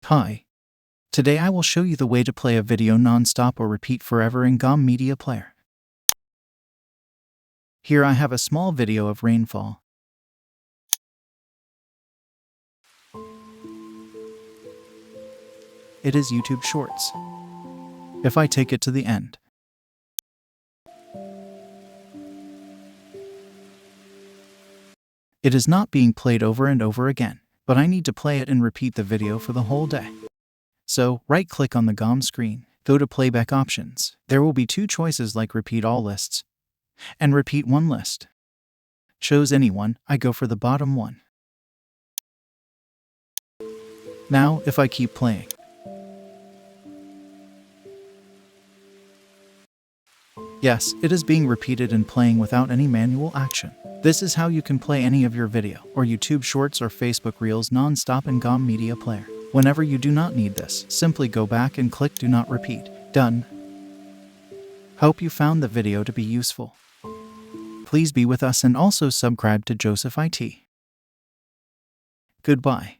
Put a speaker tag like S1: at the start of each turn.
S1: Hi. Today I will show you the way to play a video non-stop or repeat forever in GOM Media Player. Here I have a small video of rainfall. It is YouTube Shorts. If I take it to the end, it is not being played over and over again, but I need to play it and repeat the video for the whole day. So, right-click on the GOM screen, go to Playback Options. There will be two choices like Repeat All Lists and Repeat One List. Choose any one, I go for the bottom one. Now, if I keep playing, yes, it is being repeated and playing without any manual action. This is how you can play any of your video or YouTube Shorts or Facebook Reels non-stop in GOM Media Player. Whenever you do not need this, simply go back and click Do Not Repeat. Done. Hope you found the video to be useful. Please be with us and also subscribe to Joseph IT. Goodbye.